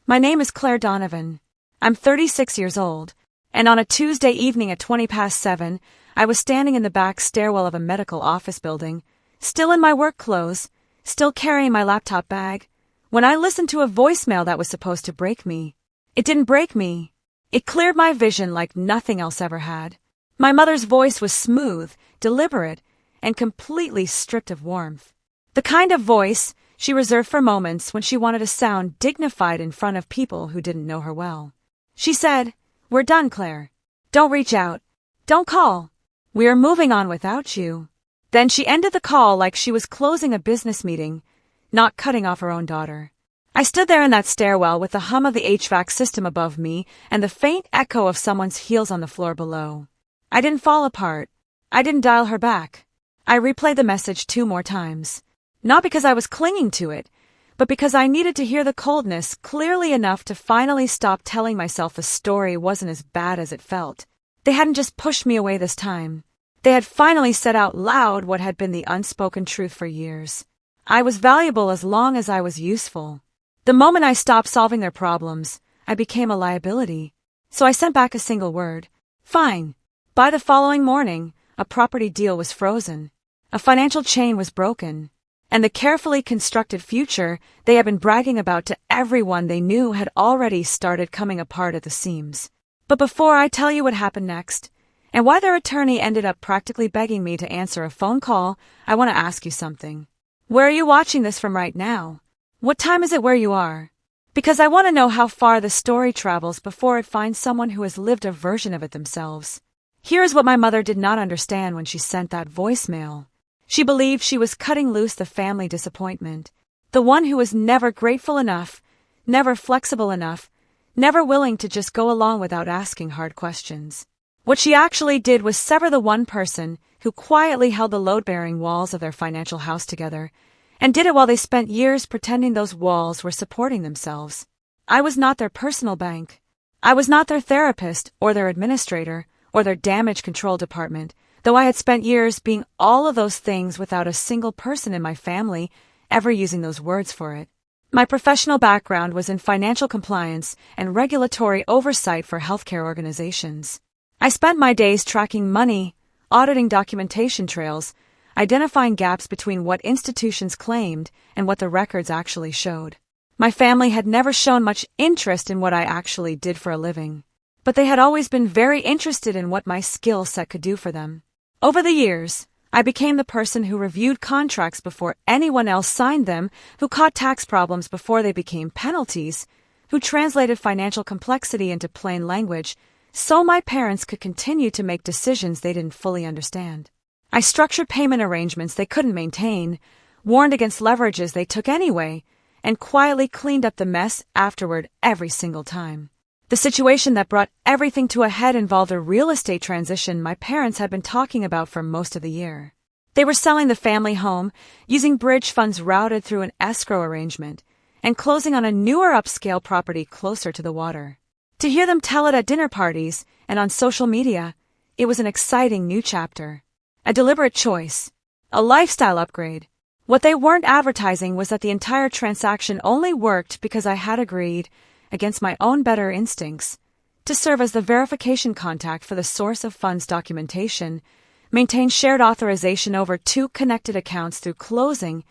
My name is Claire Donovan. I'm 36 years old, and on a Tuesday evening at 7:20, I was standing in the back stairwell of a medical office building, still in my work clothes, still carrying my laptop bag, when I listened to a voicemail that was supposed to break me. It didn't break me. It cleared my vision like nothing else ever had. My mother's voice was smooth, deliberate, and completely stripped of warmth. The kind of voice she reserved for moments when she wanted to sound dignified in front of people who didn't know her well. She said, "We're done, Claire. Don't reach out. Don't call. We are moving on without you." Then she ended the call like she was closing a business meeting, not cutting off her own daughter. I stood there in that stairwell with the hum of the HVAC system above me and the faint echo of someone's heels on the floor below. I didn't fall apart. I didn't dial her back. I replayed the message 2 more times. Not because I was clinging to it, but because I needed to hear the coldness clearly enough to finally stop telling myself the story wasn't as bad as it felt. They hadn't just pushed me away this time. They had finally said out loud what had been the unspoken truth for years. I was valuable as long as I was useful. The moment I stopped solving their problems, I became a liability. So I sent back a single word. Fine. By the following morning, a property deal was frozen. A financial chain was broken. And the carefully constructed future they had been bragging about to everyone they knew had already started coming apart at the seams. But before I tell you what happened next, and why their attorney ended up practically begging me to answer a phone call, I want to ask you something. Where are you watching this from right now? What time is it where you are? Because I want to know how far the story travels before it finds someone who has lived a version of it themselves. Here is what my mother did not understand when she sent that voicemail. She believed she was cutting loose the family disappointment, the one who was never grateful enough, never flexible enough, never willing to just go along without asking hard questions. What she actually did was sever the one person who quietly held the load-bearing walls of their financial house together, and did it while they spent years pretending those walls were supporting themselves. I was not their personal bank. I was not their therapist or their administrator or their damage control department, though I had spent years being all of those things without a single person in my family ever using those words for it. My professional background was in financial compliance and regulatory oversight for healthcare organizations. I spent my days tracking money, auditing documentation trails, identifying gaps between what institutions claimed and what the records actually showed. My family had never shown much interest in what I actually did for a living, but they had always been very interested in what my skill set could do for them. Over the years, I became the person who reviewed contracts before anyone else signed them, who caught tax problems before they became penalties, who translated financial complexity into plain language so my parents could continue to make decisions they didn't fully understand. I structured payment arrangements they couldn't maintain, warned against leverages they took anyway, and quietly cleaned up the mess afterward every single time. The situation that brought everything to a head involved a real estate transition my parents had been talking about for most of the year. They were selling the family home, using bridge funds routed through an escrow arrangement, and closing on a newer upscale property closer to the water. To hear them tell it at dinner parties and on social media, it was an exciting new chapter. A deliberate choice. A lifestyle upgrade. What they weren't advertising was that the entire transaction only worked because I had agreed, against my own better instincts, to serve as the verification contact for the source of funds documentation, maintain shared authorization over 2 connected accounts through closing,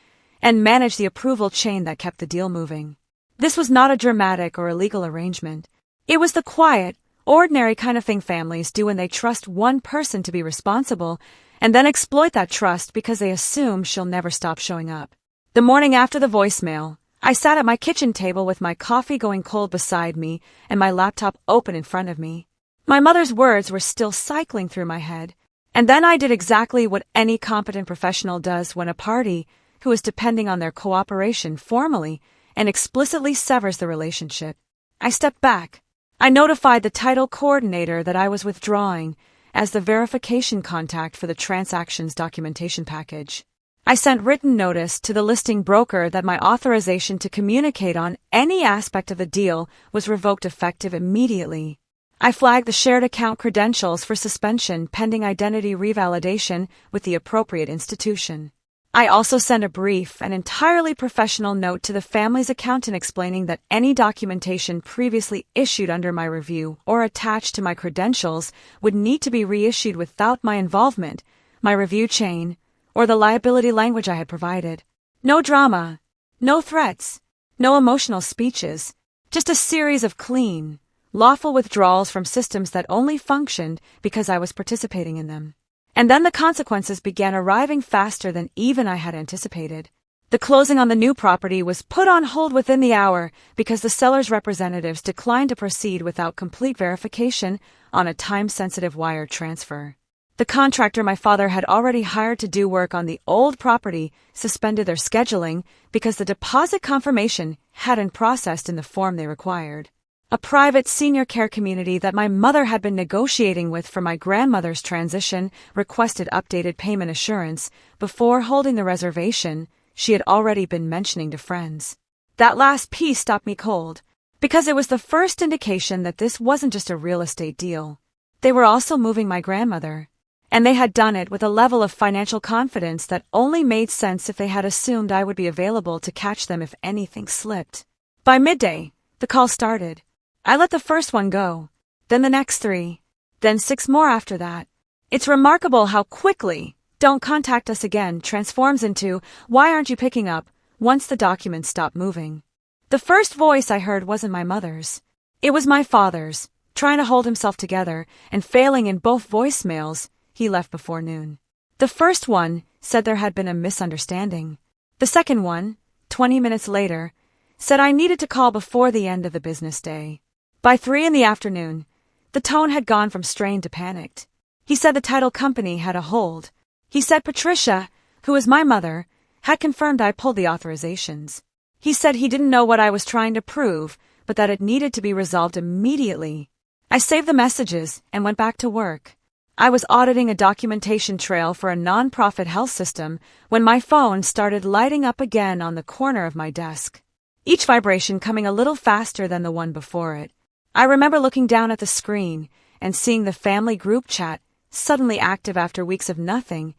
and manage the approval chain that kept the deal moving. This was not a dramatic or illegal arrangement. It was the quiet, ordinary kind of thing families do when they trust one person to be responsible and then exploit that trust because they assume she'll never stop showing up. The morning after the voicemail, I sat at my kitchen table with my coffee going cold beside me and my laptop open in front of me. My mother's words were still cycling through my head, and then I did exactly what any competent professional does when a party who is depending on their cooperation formally and explicitly severs the relationship. I stepped back. I notified the title coordinator that I was withdrawing as the verification contact for the transactions documentation package. I sent written notice to the listing broker that my authorization to communicate on any aspect of the deal was revoked effective immediately. I flagged the shared account credentials for suspension pending identity revalidation with the appropriate institution. I also sent a brief and entirely professional note to the family's accountant explaining that any documentation previously issued under my review or attached to my credentials would need to be reissued without my involvement, my review chain, or the liability language I had provided. No drama, no threats, no emotional speeches, just a series of clean, lawful withdrawals from systems that only functioned because I was participating in them. And then the consequences began arriving faster than even I had anticipated. The closing on the new property was put on hold within the hour because the seller's representatives declined to proceed without complete verification on a time-sensitive wire transfer. The contractor my father had already hired to do work on the old property suspended their scheduling because the deposit confirmation hadn't processed in the form they required. A private senior care community that my mother had been negotiating with for my grandmother's transition requested updated payment assurance before holding the reservation she had already been mentioning to friends. That last piece stopped me cold, because it was the first indication that this wasn't just a real estate deal. They were also moving my grandmother, and they had done it with a level of financial confidence that only made sense if they had assumed I would be available to catch them if anything slipped. By midday, the call started. I let the first one go, then the next 3, then 6 more after that. It's remarkable how quickly "don't contact us again" transforms into "why aren't you picking up" once the documents stop moving. The first voice I heard wasn't my mother's. It was my father's, trying to hold himself together and failing in both voicemails he left before noon. The first one said there had been a misunderstanding. The second one, 20 minutes later, said I needed to call before the end of the business day. By 3 in the afternoon, the tone had gone from strained to panicked. He said the title company had a hold. He said Patricia, who was my mother, had confirmed I pulled the authorizations. He said he didn't know what I was trying to prove, but that it needed to be resolved immediately. I saved the messages and went back to work. I was auditing a documentation trail for a non-profit health system when my phone started lighting up again on the corner of my desk, each vibration coming a little faster than the one before it. I remember looking down at the screen and seeing the family group chat suddenly active after weeks of nothing,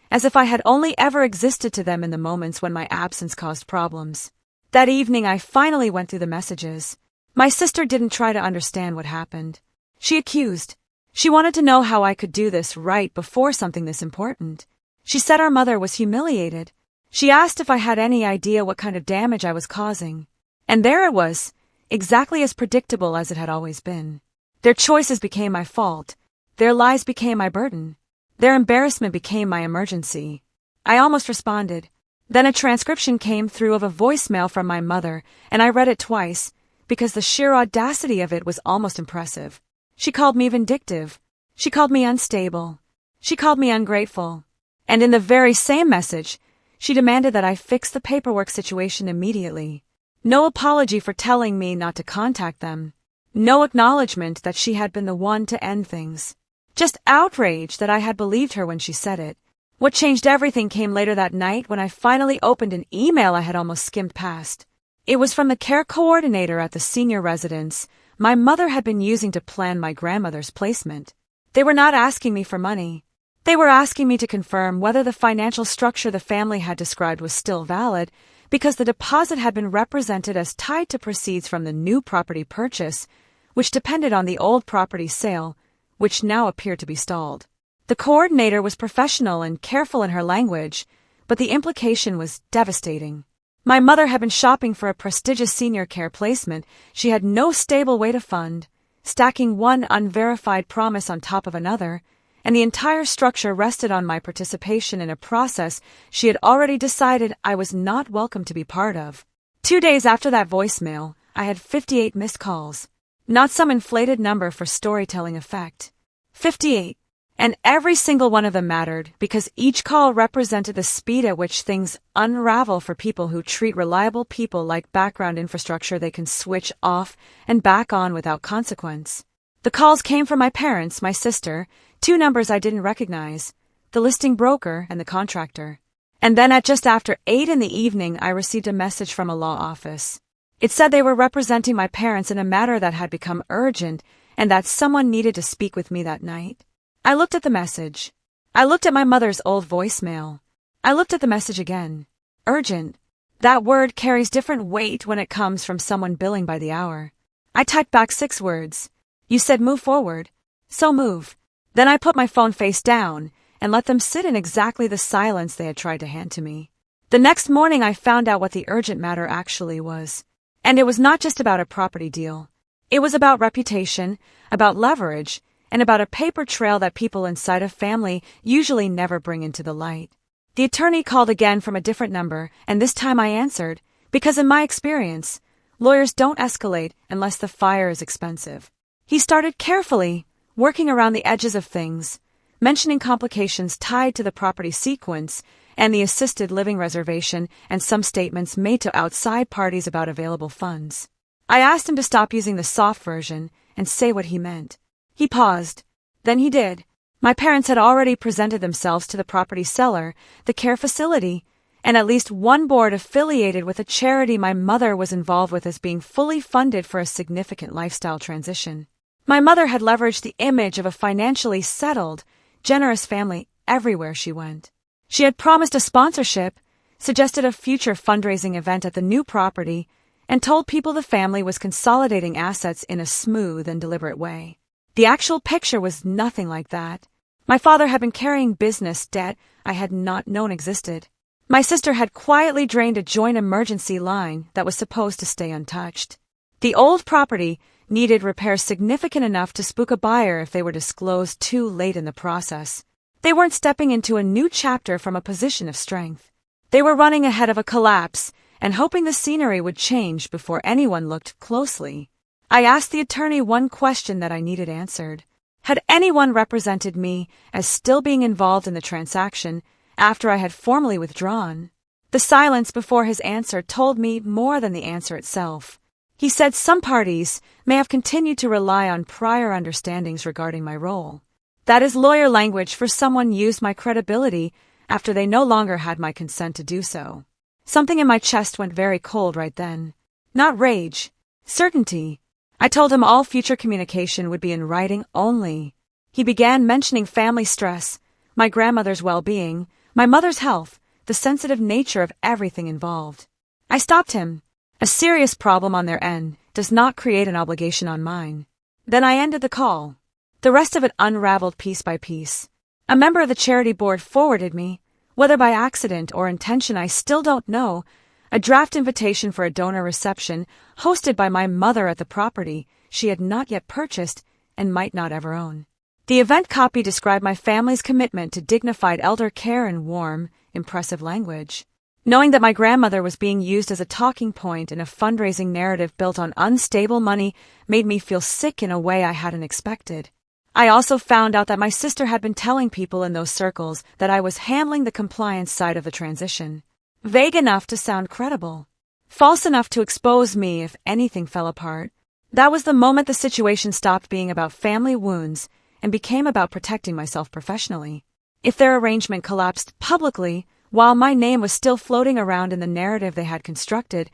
as if I had only ever existed to them in the moments when my absence caused problems. That evening I finally went through the messages. My sister didn't try to understand what happened. She accused. She wanted to know how I could do this right before something this important. She said our mother was humiliated. She asked if I had any idea what kind of damage I was causing. And there it was, exactly as predictable as it had always been. Their choices became my fault. Their lies became my burden. Their embarrassment became my emergency. I almost responded. Then a transcription came through of a voicemail from my mother, and I read it twice, because the sheer audacity of it was almost impressive. She called me vindictive. She called me unstable. She called me ungrateful. And in the very same message, she demanded that I fix the paperwork situation immediately. No apology for telling me not to contact them. No acknowledgement that she had been the one to end things. Just outrage that I had believed her when she said it. What changed everything came later that night when I finally opened an email I had almost skimmed past. It was from the care coordinator at the senior residence my mother had been using to plan my grandmother's placement. They were not asking me for money. They were asking me to confirm whether the financial structure the family had described was still valid, because the deposit had been represented as tied to proceeds from the new property purchase, which depended on the old property sale, which now appeared to be stalled. The coordinator was professional and careful in her language, but the implication was devastating. My mother had been shopping for a prestigious senior care placement she had no stable way to fund, stacking one unverified promise on top of another, and the entire structure rested on my participation in a process she had already decided I was not welcome to be part of. 2 days after that voicemail, I had 58 missed calls. Not some inflated number for storytelling effect. 58. And every single one of them mattered because each call represented the speed at which things unravel for people who treat reliable people like background infrastructure they can switch off and back on without consequence. The calls came from my parents, my sister, 2 numbers I didn't recognize, the listing broker and the contractor. And then at just after 8 in the evening, I received a message from a law office. It said they were representing my parents in a matter that had become urgent and that someone needed to speak with me that night. I looked at the message. I looked at my mother's old voicemail. I looked at the message again. Urgent. That word carries different weight when it comes from someone billing by the hour. I typed back 6 words. You said move forward. So move. Then I put my phone face down and let them sit in exactly the silence they had tried to hand to me. The next morning I found out what the urgent matter actually was. And it was not just about a property deal. It was about reputation, about leverage, and about a paper trail that people inside a family usually never bring into the light. The attorney called again from a different number, and this time I answered, because in my experience, lawyers don't escalate unless the fire is expensive. He started carefully, working around the edges of things, mentioning complications tied to the property sequence and the assisted living reservation and some statements made to outside parties about available funds. I asked him to stop using the soft version and say what he meant. He paused. Then he did. My parents had already presented themselves to the property seller, the care facility, and at least one board affiliated with a charity my mother was involved with as being fully funded for a significant lifestyle transition. My mother had leveraged the image of a financially settled, generous family everywhere she went. She had promised a sponsorship, suggested a future fundraising event at the new property, and told people the family was consolidating assets in a smooth and deliberate way. The actual picture was nothing like that. My father had been carrying business debt I had not known existed. My sister had quietly drained a joint emergency line that was supposed to stay untouched. The old property needed repairs significant enough to spook a buyer if they were disclosed too late in the process. They weren't stepping into a new chapter from a position of strength. They were running ahead of a collapse and hoping the scenery would change before anyone looked closely. I asked the attorney one question that I needed answered. Had anyone represented me as still being involved in the transaction after I had formally withdrawn? The silence before his answer told me more than the answer itself. He said some parties may have continued to rely on prior understandings regarding my role. That is lawyer language for someone used my credibility after they no longer had my consent to do so. Something in my chest went very cold right then. Not rage, certainty. I told him all future communication would be in writing only. He began mentioning family stress, my grandmother's well-being, my mother's health, the sensitive nature of everything involved. I stopped him. A serious problem on their end does not create an obligation on mine. Then I ended the call. The rest of it unraveled piece by piece. A member of the charity board forwarded me, whether by accident or intention I still don't know, a draft invitation for a donor reception hosted by my mother at the property she had not yet purchased and might not ever own. The event copy described my family's commitment to dignified elder care in warm, impressive language. Knowing that my grandmother was being used as a talking point in a fundraising narrative built on unstable money made me feel sick in a way I hadn't expected. I also found out that my sister had been telling people in those circles that I was handling the compliance side of the transition. Vague enough to sound credible. False enough to expose me if anything fell apart. That was the moment the situation stopped being about family wounds and became about protecting myself professionally. If their arrangement collapsed publicly, while my name was still floating around in the narrative they had constructed,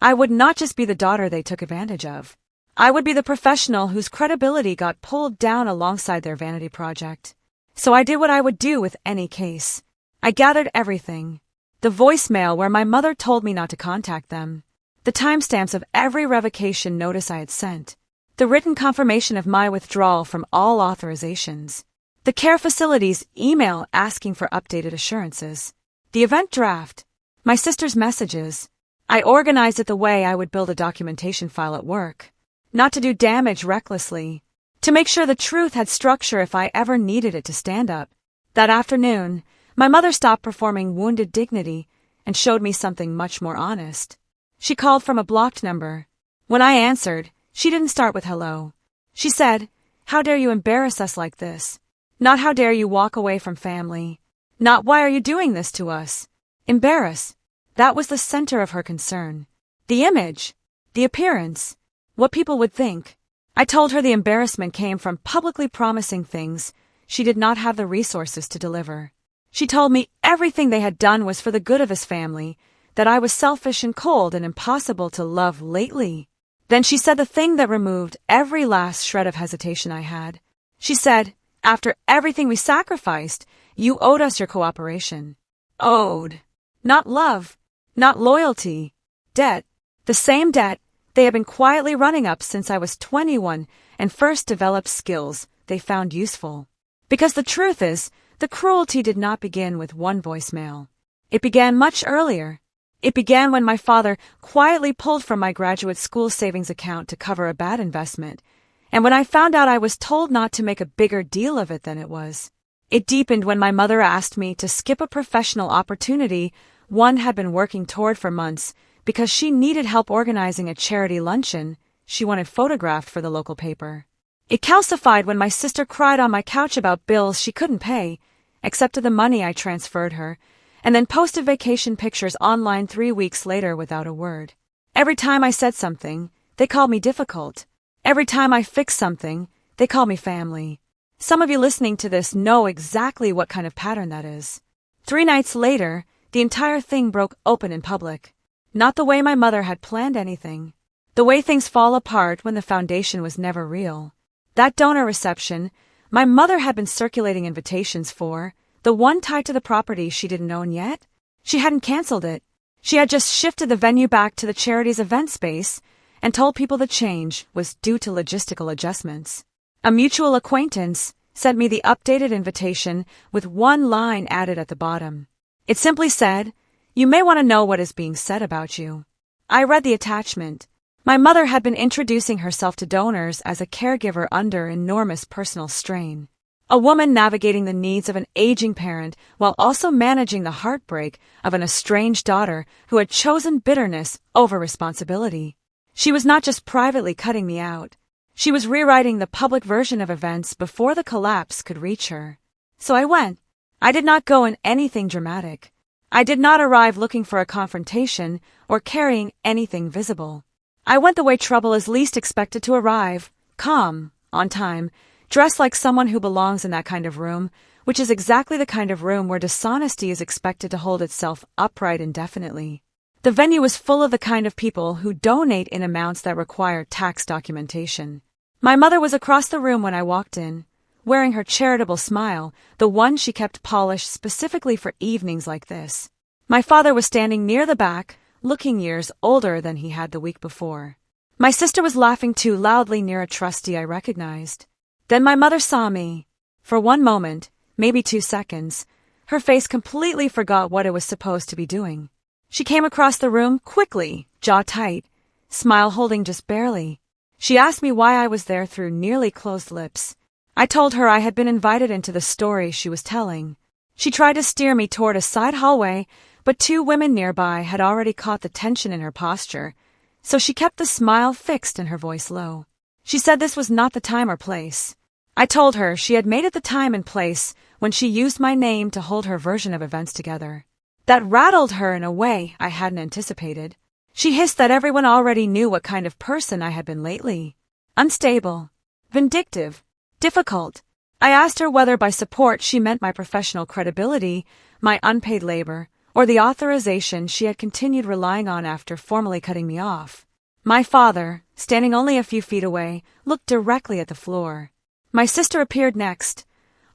I would not just be the daughter they took advantage of. I would be the professional whose credibility got pulled down alongside their vanity project. So I did what I would do with any case. I gathered everything. The voicemail where my mother told me not to contact them. The timestamps of every revocation notice I had sent. The written confirmation of my withdrawal from all authorizations. The care facility's email asking for updated assurances. The event draft. My sister's messages. I organized it the way I would build a documentation file at work. Not to do damage recklessly. To make sure the truth had structure if I ever needed it to stand up. That afternoon, my mother stopped performing wounded dignity and showed me something much more honest. She called from a blocked number. When I answered, she didn't start with hello. She said, "How dare you embarrass us like this? Not how dare you walk away from family. Not why are you doing this to us? Embarrass." That was the center of her concern. The image. The appearance. What people would think. I told her the embarrassment came from publicly promising things she did not have the resources to deliver. She told me everything they had done was for the good of his family, that I was selfish and cold and impossible to love lately. Then she said the thing that removed every last shred of hesitation I had. She said, "After everything we sacrificed, you owed us your cooperation." Owed. Not love. Not loyalty. Debt. The same debt they had been quietly running up since I was 21 and first developed skills they found useful. Because the truth is, the cruelty did not begin with one voicemail. It began much earlier. It began when my father quietly pulled from my graduate school savings account to cover a bad investment, and when I found out I was told not to make a bigger deal of it than it was. It deepened when my mother asked me to skip a professional opportunity one had been working toward for months because she needed help organizing a charity luncheon she wanted photographed for the local paper. It calcified when my sister cried on my couch about bills she couldn't pay, accepted the money I transferred her, and then posted vacation pictures online 3 weeks later without a word. Every time I said something, they called me difficult. Every time I fixed something, they called me family. Some of you listening to this know exactly what kind of pattern that is. 3 nights later, the entire thing broke open in public. Not the way my mother had planned anything. The way things fall apart when the foundation was never real. That donor reception, my mother had been circulating invitations for, the one tied to the property she didn't own yet. She hadn't canceled it. She had just shifted the venue back to the charity's event space and told people the change was due to logistical adjustments. A mutual acquaintance sent me the updated invitation with one line added at the bottom. It simply said, "You may want to know what is being said about you." I read the attachment. My mother had been introducing herself to donors as a caregiver under enormous personal strain. A woman navigating the needs of an aging parent while also managing the heartbreak of an estranged daughter who had chosen bitterness over responsibility. She was not just privately cutting me out. She was rewriting the public version of events before the collapse could reach her. So I went. I did not go in anything dramatic. I did not arrive looking for a confrontation or carrying anything visible. I went the way trouble is least expected to arrive, calm, on time, dressed like someone who belongs in that kind of room, which is exactly the kind of room where dishonesty is expected to hold itself upright indefinitely. The venue was full of the kind of people who donate in amounts that require tax documentation. My mother was across the room when I walked in, wearing her charitable smile, the one she kept polished specifically for evenings like this. My father was standing near the back, looking years older than he had the week before. My sister was laughing too loudly near a trustee I recognized. Then my mother saw me. For one moment, maybe 2 seconds, her face completely forgot what it was supposed to be doing. She came across the room quickly, jaw tight, smile holding just barely. She asked me why I was there through nearly closed lips. I told her I had been invited into the story she was telling. She tried to steer me toward a side hallway, but 2 women nearby had already caught the tension in her posture, so she kept the smile fixed and her voice low. She said this was not the time or place. I told her she had made it the time and place when she used my name to hold her version of events together. That rattled her in a way I hadn't anticipated. She hissed that everyone already knew what kind of person I had been lately. Unstable. Vindictive. Difficult. I asked her whether by support she meant my professional credibility, my unpaid labor, or the authorization she had continued relying on after formally cutting me off. My father, standing only a few feet away, looked directly at the floor. My sister appeared next,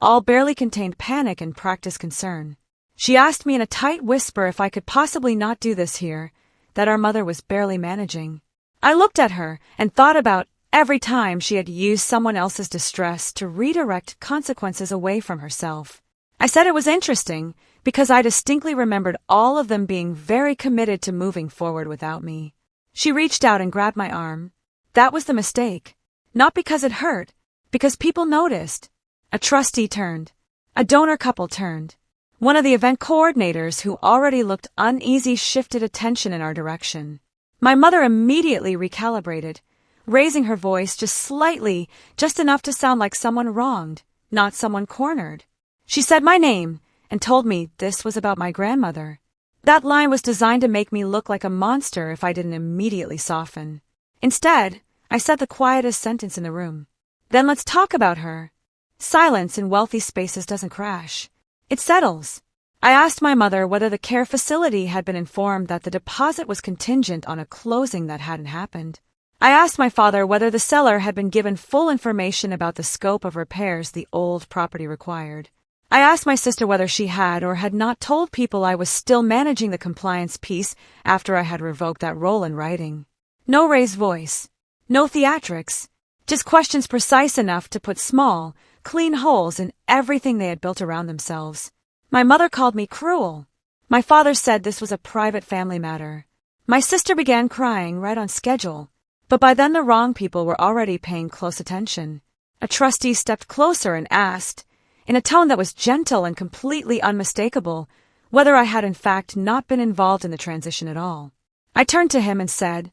all barely contained panic and practiced concern. She asked me in a tight whisper if I could possibly not do this here, that our mother was barely managing. I looked at her and thought about every time she had used someone else's distress to redirect consequences away from herself. I said it was interesting because I distinctly remembered all of them being very committed to moving forward without me. She reached out and grabbed my arm. That was the mistake. Not because it hurt, because people noticed. A trustee turned. A donor couple turned. One of the event coordinators who already looked uneasy shifted attention in our direction. My mother immediately recalibrated, raising her voice just slightly, just enough to sound like someone wronged, not someone cornered. She said my name and told me this was about my grandmother. That line was designed to make me look like a monster if I didn't immediately soften. Instead, I said the quietest sentence in the room. Then let's talk about her. Silence in wealthy spaces doesn't crash. It settles. I asked my mother whether the care facility had been informed that the deposit was contingent on a closing that hadn't happened. I asked my father whether the seller had been given full information about the scope of repairs the old property required. I asked my sister whether she had or had not told people I was still managing the compliance piece after I had revoked that role in writing. No raised voice. No theatrics. Just questions precise enough to put small, clean holes in everything they had built around themselves. My mother called me cruel. My father said this was a private family matter. My sister began crying right on schedule, but by then the wrong people were already paying close attention. A trustee stepped closer and asked, in a tone that was gentle and completely unmistakable, whether I had in fact not been involved in the transition at all. I turned to him and said,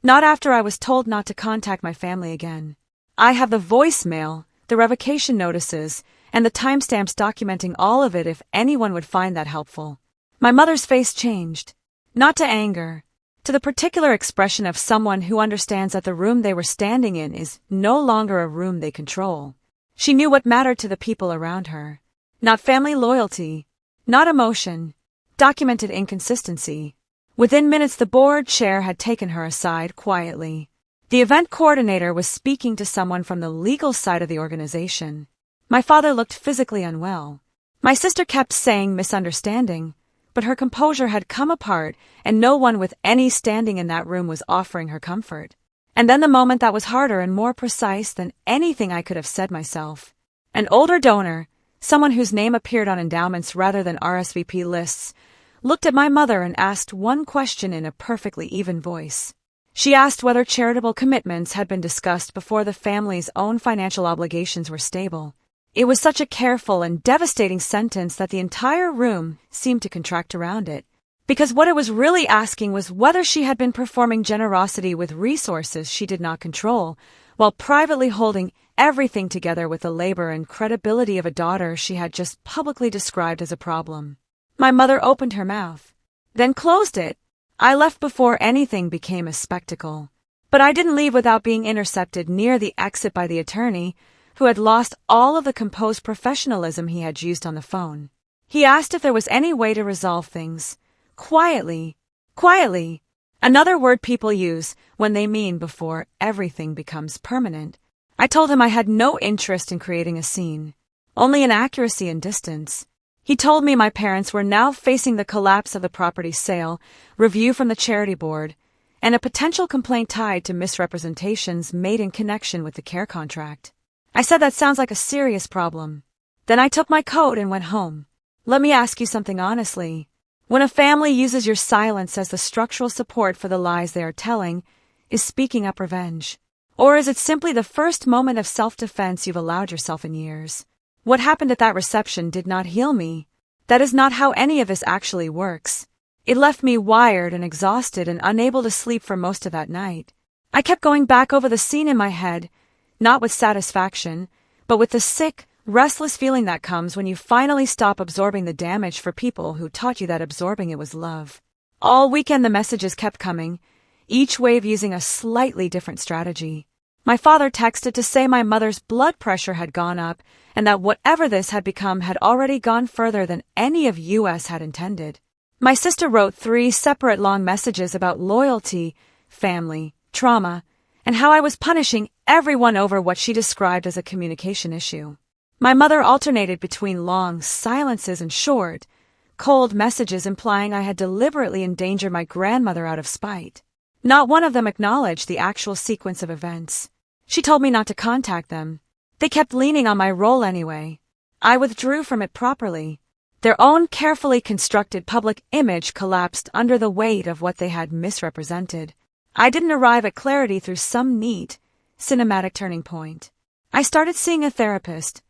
"Not after I was told not to contact my family again. I have the voicemail, the revocation notices, and the timestamps documenting all of it if anyone would find that helpful." My mother's face changed, not to anger, to the particular expression of someone who understands that the room they were standing in is no longer a room they control. She knew what mattered to the people around her. Not family loyalty, not emotion, documented inconsistency. Within minutes the board chair had taken her aside quietly. The event coordinator was speaking to someone from the legal side of the organization. My father looked physically unwell. My sister kept saying misunderstanding, but her composure had come apart and no one with any standing in that room was offering her comfort. And then the moment that was harder and more precise than anything I could have said myself. An older donor, someone whose name appeared on endowments rather than RSVP lists, looked at my mother and asked one question in a perfectly even voice. She asked whether charitable commitments had been discussed before the family's own financial obligations were stable. It was such a careful and devastating sentence that the entire room seemed to contract around it. Because what it was really asking was whether she had been performing generosity with resources she did not control, while privately holding everything together with the labor and credibility of a daughter she had just publicly described as a problem. My mother opened her mouth, then closed it. I left before anything became a spectacle. But I didn't leave without being intercepted near the exit by the attorney, who had lost all of the composed professionalism he had used on the phone. He asked if there was any way to resolve things. Quietly. Another word people use when they mean before everything becomes permanent. I told him I had no interest in creating a scene, only in accuracy and distance. He told me my parents were now facing the collapse of the property sale, review from the charity board, and a potential complaint tied to misrepresentations made in connection with the care contract. I said that sounds like a serious problem. Then I took my coat and went home. Let me ask you something honestly. When a family uses your silence as the structural support for the lies they are telling, is speaking up revenge? Or is it simply the first moment of self-defense you've allowed yourself in years? What happened at that reception did not heal me. That is not how any of this actually works. It left me wired and exhausted and unable to sleep for most of that night. I kept going back over the scene in my head, not with satisfaction, but with the sick, restless feeling that comes when you finally stop absorbing the damage for people who taught you that absorbing it was love. All weekend the messages kept coming, each wave using a slightly different strategy. My father texted to say my mother's blood pressure had gone up and that whatever this had become had already gone further than any of US had intended. My sister wrote 3 separate long messages about loyalty, family, trauma, and how I was punishing everyone over what she described as a communication issue. My mother alternated between long silences and short, cold messages implying I had deliberately endangered my grandmother out of spite. Not one of them acknowledged the actual sequence of events. She told me not to contact them. They kept leaning on my role anyway. I withdrew from it properly. Their own carefully constructed public image collapsed under the weight of what they had misrepresented. I didn't arrive at clarity through some neat, cinematic turning point. I started seeing a therapist.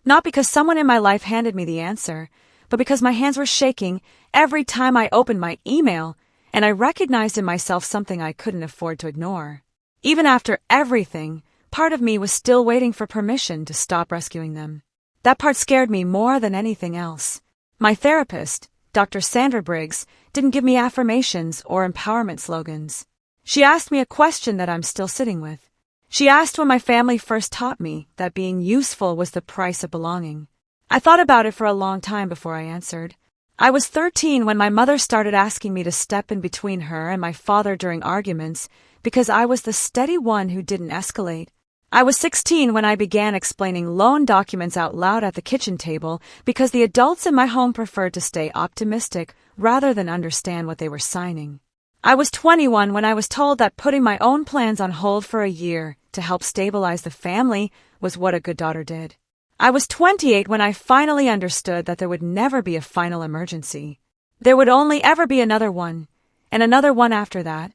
Not because someone in my life handed me the answer, but because my hands were shaking every time I opened my email, and I recognized in myself something I couldn't afford to ignore. Even after everything, part of me was still waiting for permission to stop rescuing them. That part scared me more than anything else. My therapist, Dr. Sandra Briggs, didn't give me affirmations or empowerment slogans. She asked me a question that I'm still sitting with. She asked when my family first taught me that being useful was the price of belonging. I thought about it for a long time before I answered. I was 13 when my mother started asking me to step in between her and my father during arguments because I was the steady one who didn't escalate. I was 16 when I began explaining loan documents out loud at the kitchen table because the adults in my home preferred to stay optimistic rather than understand what they were signing. I was 21 when I was told that putting my own plans on hold for a year to help stabilize the family was what a good daughter did. I was 28 when I finally understood that there would never be a final emergency. There would only ever be another one, and another one after that,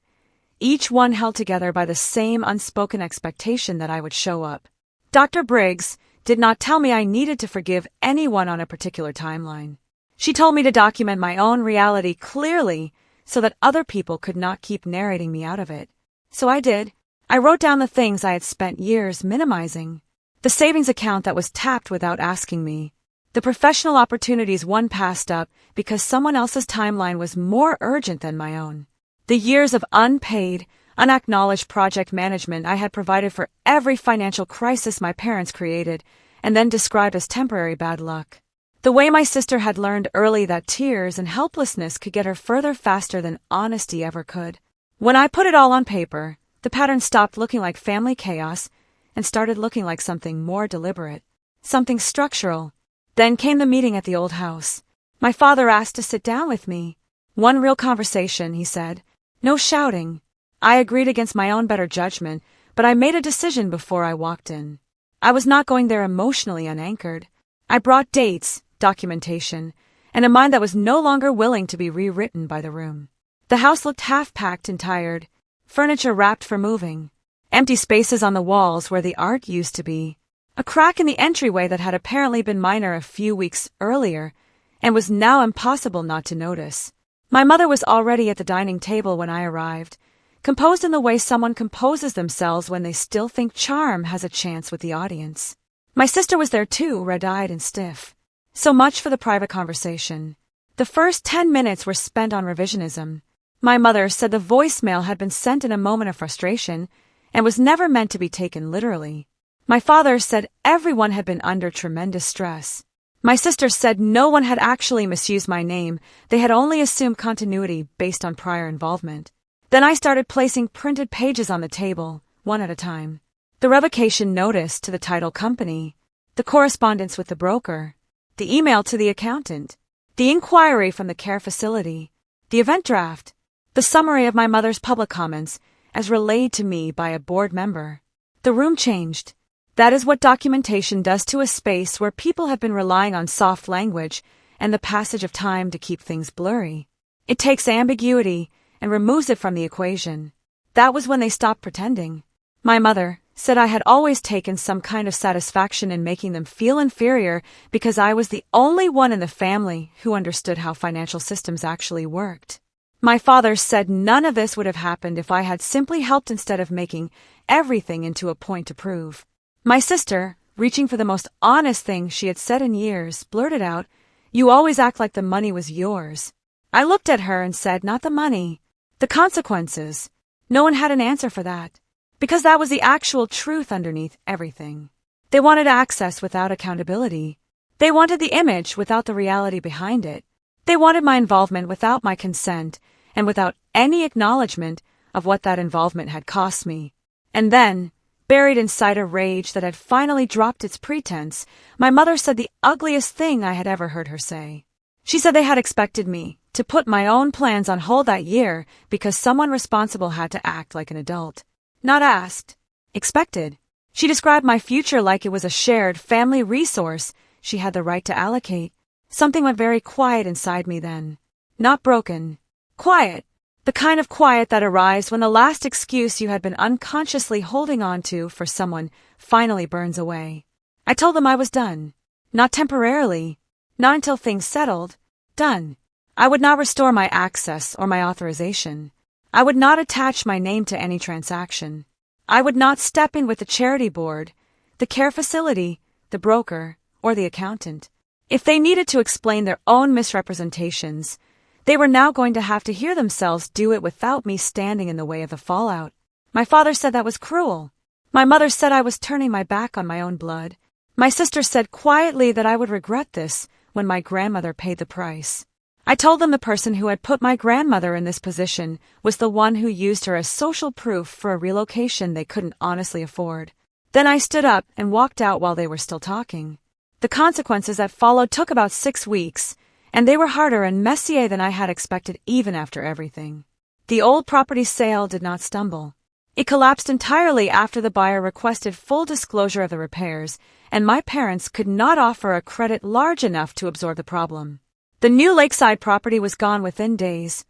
each one held together by the same unspoken expectation that I would show up. Dr. Briggs did not tell me I needed to forgive anyone on a particular timeline. She told me to document my own reality clearly so that other people could not keep narrating me out of it. So I did. I wrote down the things I had spent years minimizing. The savings account that was tapped without asking me. The professional opportunities one passed up because someone else's timeline was more urgent than my own. The years of unpaid, unacknowledged project management I had provided for every financial crisis my parents created and then described as temporary bad luck. The way my sister had learned early that tears and helplessness could get her further faster than honesty ever could. When I put it all on paper, the pattern stopped looking like family chaos and started looking like something more deliberate, something structural. Then came the meeting at the old house. My father asked to sit down with me. One real conversation, he said. No shouting. I agreed against my own better judgment, but I made a decision before I walked in. I was not going there emotionally unanchored. I brought dates, documentation, and a mind that was no longer willing to be rewritten by the room. The house looked half-packed and tired, furniture wrapped for moving, empty spaces on the walls where the art used to be, a crack in the entryway that had apparently been minor a few weeks earlier and was now impossible not to notice. My mother was already at the dining table when I arrived, composed in the way someone composes themselves when they still think charm has a chance with the audience. My sister was there too, red-eyed and stiff. So much for the private conversation. The first 10 minutes were spent on revisionism. My mother said the voicemail had been sent in a moment of frustration and was never meant to be taken literally. My father said everyone had been under tremendous stress. My sister said no one had actually misused my name, they had only assumed continuity based on prior involvement. Then I started placing printed pages on the table, one at a time. The revocation notice to the title company, the correspondence with the broker, the email to the accountant, the inquiry from the care facility, the event draft, the summary of my mother's public comments as relayed to me by a board member. The room changed. That is what documentation does to a space where people have been relying on soft language and the passage of time to keep things blurry. It takes ambiguity and removes it from the equation. That was when they stopped pretending. My mother said I had always taken some kind of satisfaction in making them feel inferior because I was the only one in the family who understood how financial systems actually worked. My father said none of this would have happened if I had simply helped instead of making everything into a point to prove. My sister, reaching for the most honest thing she had said in years, blurted out, "You always act like the money was yours." I looked at her and said, "Not the money. The consequences." No one had an answer for that, because that was the actual truth underneath everything. They wanted access without accountability. They wanted the image without the reality behind it. They wanted my involvement without my consent and without any acknowledgement of what that involvement had cost me. And then, buried inside a rage that had finally dropped its pretense, my mother said the ugliest thing I had ever heard her say. She said they had expected me to put my own plans on hold that year because someone responsible had to act like an adult. Not asked. Expected. She described my future like it was a shared family resource she had the right to allocate. Something went very quiet inside me then. Not broken. Quiet. The kind of quiet that arrives when the last excuse you had been unconsciously holding on to for someone finally burns away. I told them I was done. Not temporarily. Not until things settled. Done. I would not restore my access or my authorization. I would not attach my name to any transaction. I would not step in with the charity board, the care facility, the broker, or the accountant. If they needed to explain their own misrepresentations, they were now going to have to hear themselves do it without me standing in the way of the fallout. My father said that was cruel. My mother said I was turning my back on my own blood. My sister said quietly that I would regret this when my grandmother paid the price. I told them the person who had put my grandmother in this position was the one who used her as social proof for a relocation they couldn't honestly afford. Then I stood up and walked out while they were still talking. The consequences that followed took about 6 weeks, and they were harder and messier than I had expected even after everything. The old property sale did not stumble. It collapsed entirely after the buyer requested full disclosure of the repairs, and my parents could not offer a credit large enough to absorb the problem. The new lakeside property was gone within days,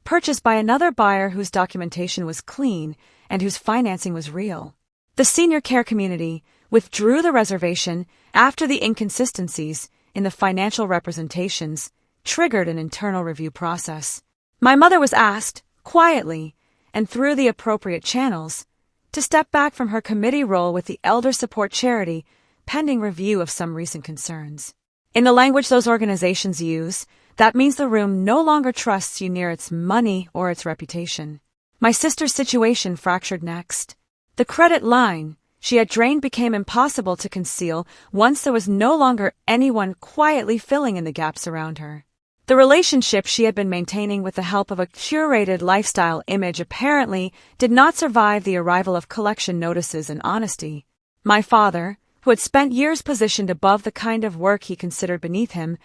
purchased by another buyer whose documentation was clean and whose financing was real. The senior care community withdrew the reservation after the inconsistencies in the financial representations triggered an internal review process. My mother was asked, quietly, and through the appropriate channels, to step back from her committee role with the Elder Support Charity pending review of some recent concerns. In the language those organizations use, that means the room no longer trusts you near its money or its reputation. My sister's situation fractured next. The credit line she had drained became impossible to conceal once there was no longer anyone quietly filling in the gaps around her. The relationship she had been maintaining with the help of a curated lifestyle image apparently did not survive the arrival of collection notices and honesty. My father, who had spent years positioned above the kind of work he considered beneath him,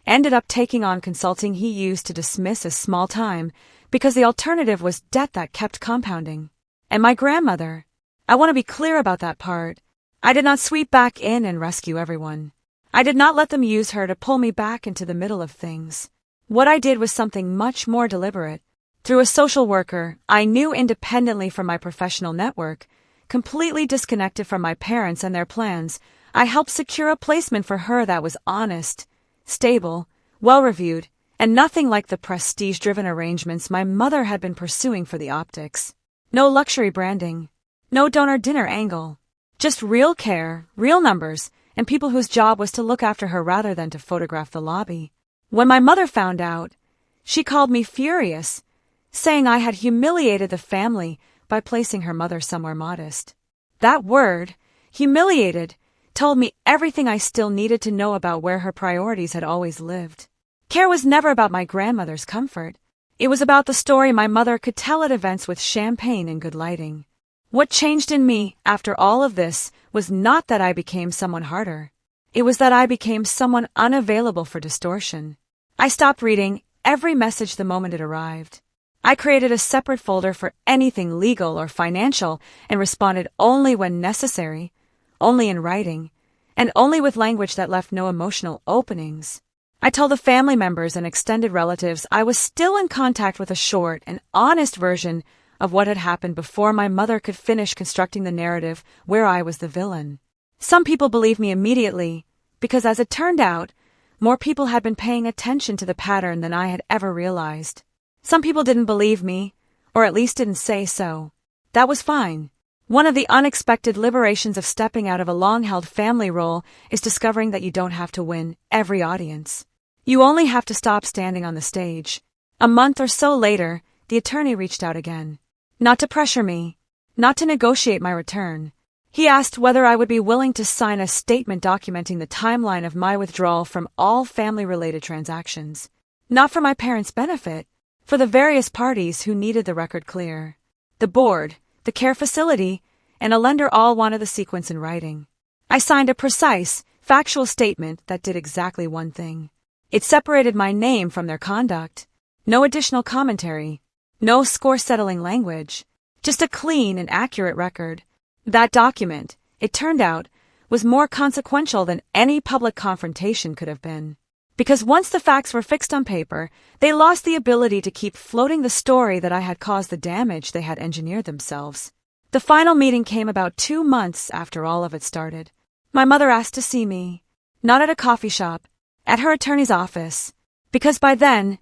ended up taking on consulting he used to dismiss as small time because the alternative was debt that kept compounding. And my grandmother, I want to be clear about that part. I did not sweep back in and rescue everyone. I did not let them use her to pull me back into the middle of things. What I did was something much more deliberate. Through a social worker I knew independently from my professional network, completely disconnected from my parents and their plans, I helped secure a placement for her that was honest, stable, well-reviewed, and nothing like the prestige-driven arrangements my mother had been pursuing for the optics. No luxury branding. No donor dinner angle. Just real care, real numbers, and people whose job was to look after her rather than to photograph the lobby. When my mother found out, she called me furious, saying I had humiliated the family by placing her mother somewhere modest. That word, humiliated, told me everything I still needed to know about where her priorities had always lived. Care was never about my grandmother's comfort. It was about the story my mother could tell at events with champagne and good lighting. What changed in me after all of this was not that I became someone harder. It was that I became someone unavailable for distortion. I stopped reading every message the moment it arrived. I created a separate folder for anything legal or financial and responded only when necessary, only in writing, and only with language that left no emotional openings. I told the family members and extended relatives I was still in contact with a short and honest version of what had happened before my mother could finish constructing the narrative where I was the villain. Some people believed me immediately, because as it turned out, more people had been paying attention to the pattern than I had ever realized. Some people didn't believe me, or at least didn't say so. That was fine. One of the unexpected liberations of stepping out of a long-held family role is discovering that you don't have to win every audience. You only have to stop standing on the stage. A month or so later, the attorney reached out again. Not to pressure me, not to negotiate my return. He asked whether I would be willing to sign a statement documenting the timeline of my withdrawal from all family-related transactions. Not for my parents' benefit, for the various parties who needed the record clear. The board, the care facility, and a lender all wanted the sequence in writing. I signed a precise, factual statement that did exactly one thing. It separated my name from their conduct. No additional commentary. No score-settling language. Just a clean and accurate record. That document, it turned out, was more consequential than any public confrontation could have been. Because once the facts were fixed on paper, they lost the ability to keep floating the story that I had caused the damage they had engineered themselves. The final meeting came about 2 months after all of it started. My mother asked to see me, not at a coffee shop, at her attorney's office, because by then,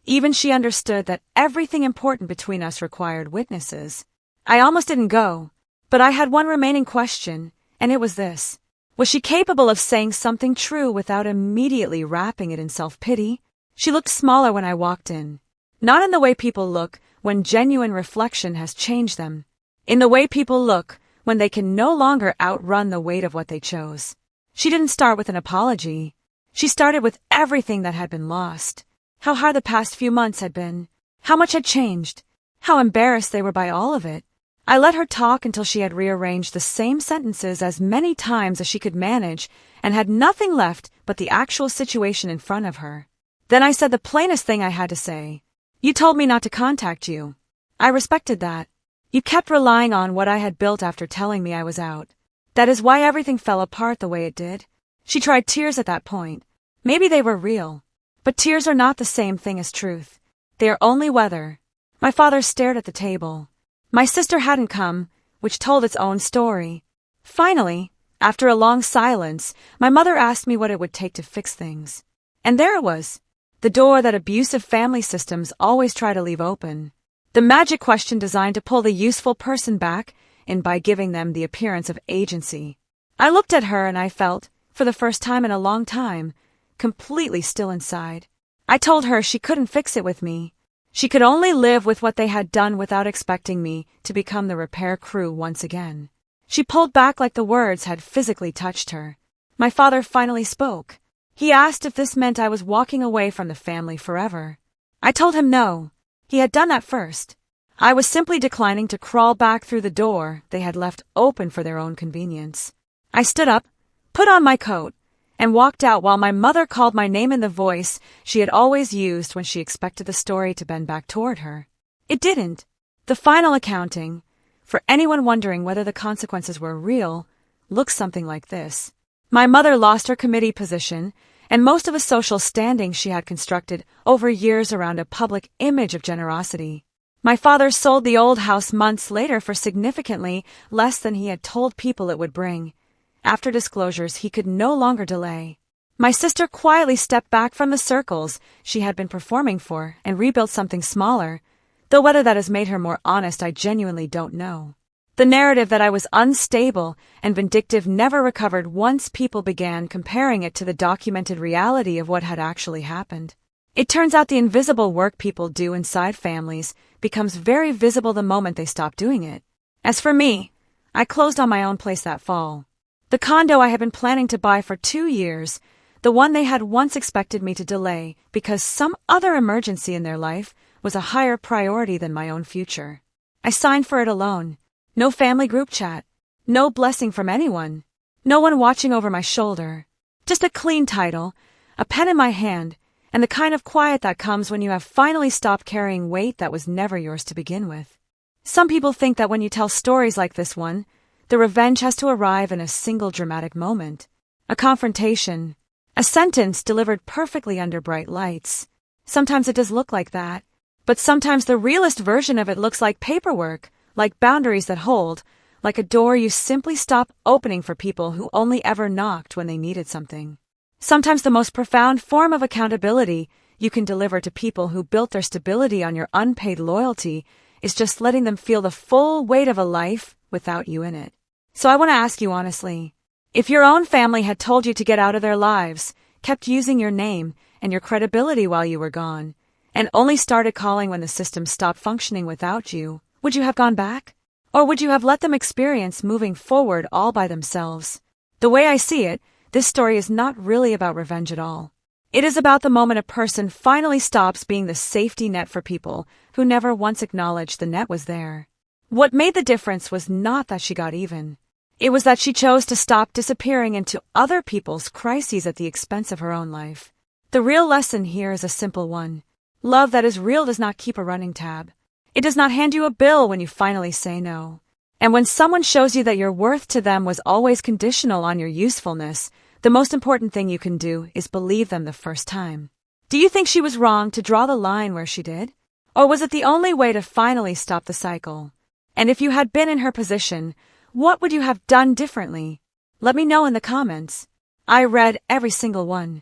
even she understood that everything important between us required witnesses. I almost didn't go. But I had one remaining question, and it was this. Was she capable of saying something true without immediately wrapping it in self-pity? She looked smaller when I walked in. Not in the way people look when genuine reflection has changed them. In the way people look when they can no longer outrun the weight of what they chose. She didn't start with an apology. She started with everything that had been lost. How hard the past few months had been. How much had changed. How embarrassed they were by all of it. I let her talk until she had rearranged the same sentences as many times as she could manage and had nothing left but the actual situation in front of her. Then I said the plainest thing I had to say. You told me not to contact you. I respected that. You kept relying on what I had built after telling me I was out. That is why everything fell apart the way it did. She tried tears at that point. Maybe they were real. But tears are not the same thing as truth. They are only weather. My father stared at the table. My sister hadn't come, which told its own story. Finally, after a long silence, my mother asked me what it would take to fix things. And there it was. The door that abusive family systems always try to leave open. The magic question designed to pull the useful person back in by giving them the appearance of agency. I looked at her and I felt, for the first time in a long time, completely still inside. I told her she couldn't fix it with me. She could only live with what they had done without expecting me to become the repair crew once again. She pulled back like the words had physically touched her. My father finally spoke. He asked if this meant I was walking away from the family forever. I told him no. He had done that first. I was simply declining to crawl back through the door they had left open for their own convenience. I stood up, put on my coat, and walked out while my mother called my name in the voice she had always used when she expected the story to bend back toward her. It didn't. The final accounting, for anyone wondering whether the consequences were real, looks something like this. My mother lost her committee position and most of a social standing she had constructed over years around a public image of generosity. My father sold the old house months later for significantly less than he had told people it would bring. After disclosures he could no longer delay. My sister quietly stepped back from the circles she had been performing for and rebuilt something smaller, though whether that has made her more honest I genuinely don't know. The narrative that I was unstable and vindictive never recovered once people began comparing it to the documented reality of what had actually happened. It turns out the invisible work people do inside families becomes very visible the moment they stop doing it. As for me, I closed on my own place that fall. The condo I had been planning to buy for 2 years, the one they had once expected me to delay because some other emergency in their life was a higher priority than my own future. I signed for it alone. No family group chat. No blessing from anyone. No one watching over my shoulder. Just a clean title, a pen in my hand, and the kind of quiet that comes when you have finally stopped carrying weight that was never yours to begin with. Some people think that when you tell stories like this one, the revenge has to arrive in a single dramatic moment. A confrontation. A sentence delivered perfectly under bright lights. Sometimes it does look like that. But sometimes the realist version of it looks like paperwork, like boundaries that hold, like a door you simply stop opening for people who only ever knocked when they needed something. Sometimes the most profound form of accountability you can deliver to people who built their stability on your unpaid loyalty is just letting them feel the full weight of a life without you in it. So I want to ask you honestly, if your own family had told you to get out of their lives, kept using your name and your credibility while you were gone, and only started calling when the system stopped functioning without you, would you have gone back? Or would you have let them experience moving forward all by themselves? The way I see it, this story is not really about revenge at all. It is about the moment a person finally stops being the safety net for people who never once acknowledged the net was there. What made the difference was not that she got even. It was that she chose to stop disappearing into other people's crises at the expense of her own life. The real lesson here is a simple one. Love that is real does not keep a running tab. It does not hand you a bill when you finally say no. And when someone shows you that your worth to them was always conditional on your usefulness, the most important thing you can do is believe them the first time. Do you think she was wrong to draw the line where she did? Or was it the only way to finally stop the cycle? And if you had been in her position, what would you have done differently? Let me know in the comments. I read every single one.